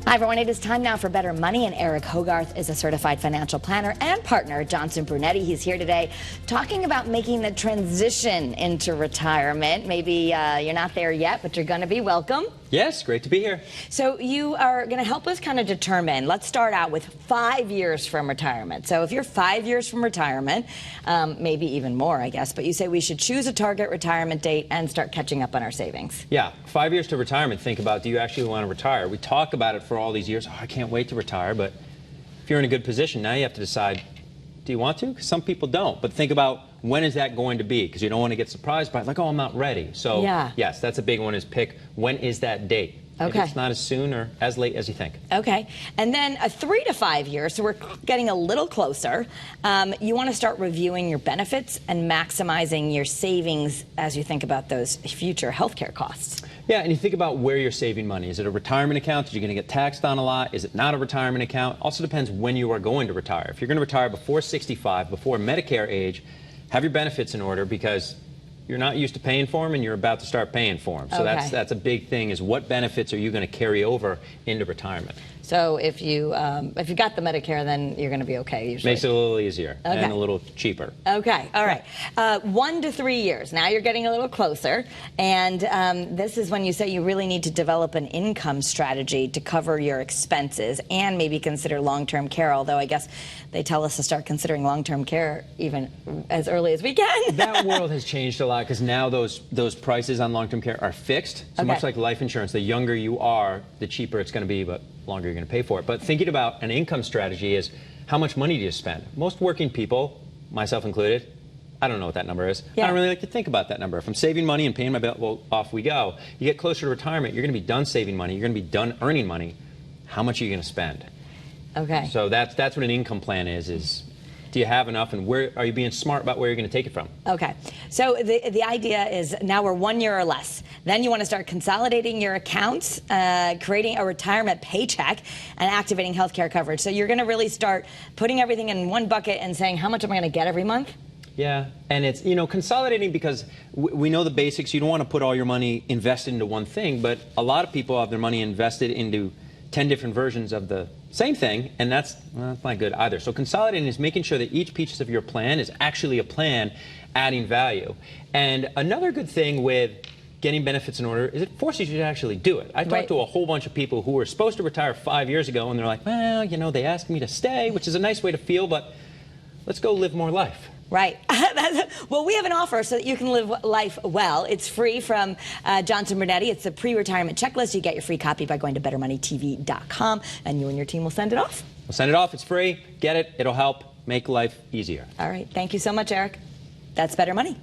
Hi everyone, it is time now for Better Money, and Eric Hogarth is a certified financial planner and partner at Johnson Brunetti. He's here today talking about making the transition into retirement. Maybe you're not there yet, but you're going to be. Welcome. Yes, great to be here. So you are going to help us kind of determine, let's start out with 5 years from retirement. So if you're 5 years from retirement, maybe even more, I guess, but you say we should choose a target retirement date and start catching up on our savings. Yeah, 5 years to retirement. Think about, do you actually want to retire? We talk about it for all these years. Oh, I can't wait to retire, but if you're in a good position, now you have to decide, do you want to? Because some people don't. But think about, when is that going to be? Because you don't want to get surprised by, like, oh, I'm not ready. So, yeah. Yes, that's a big one, is pick, when is that date? Okay. If it's not as soon or as late as you think. Okay. And then 3 to 5 years, so we're getting a little closer. You want to start reviewing your benefits and maximizing your savings as you think about those future healthcare costs. Yeah, and you think about where you're saving money. Is it a retirement account that you're going to get taxed on a lot? Is it not a retirement account? Also depends when you are going to retire. If you're going to retire before 65, before Medicare age, have your benefits in order, because you're not used to paying for them and you're about to start paying for them. So okay. that's a big thing, is what benefits are you going to carry over into retirement? So if you got the Medicare, then you're going to be okay usually. Makes it a little easier and a little cheaper. Okay, all right. 1 to 3 years. Now you're getting a little closer, and this is when you say you really need to develop an income strategy to cover your expenses and maybe consider long-term care, although I guess they tell us to start considering long-term care even as early as we can. That world has changed a lot, because now those prices on long-term care are fixed. So much like life insurance, the younger you are, the cheaper it's going to be, but longer you're going to pay for it. But thinking about an income strategy is, how much money do you spend? Most working people, myself included, I don't know what that number is. Yeah. I don't really like to think about that number. If I'm saving money and paying my bill, well, off we go. You get closer to retirement, you're going to be done saving money, you're going to be done earning money. How much are you going to spend? Okay. So that's what an income plan is do you have enough, and where are you being smart about where you're going to take it from? Okay. So the idea is, now we're 1 year or less. Then you want to start consolidating your accounts, creating a retirement paycheck, and activating healthcare coverage. So you're going to really start putting everything in one bucket and saying, how much am I going to get every month? Yeah, and it's, consolidating, because we know the basics. You don't want to put all your money invested into one thing, but a lot of people have their money invested into 10 different versions of the same thing, and that's not good either. So consolidating is making sure that each piece of your plan is actually a plan adding value. And another good thing with getting benefits in order is it forces you to actually do it. I talked to a whole bunch of people who were supposed to retire 5 years ago, and they're like, well, they asked me to stay, which is a nice way to feel, but let's go live more life. Right. Well, we have an offer so that you can live life well. It's free from Johnson Brunetti. It's a pre-retirement checklist. You get your free copy by going to bettermoneytv.com, and you and your team will send it off. We'll send it off. It's free. Get it. It'll help make life easier. All right. Thank you so much, Eric. That's Better Money.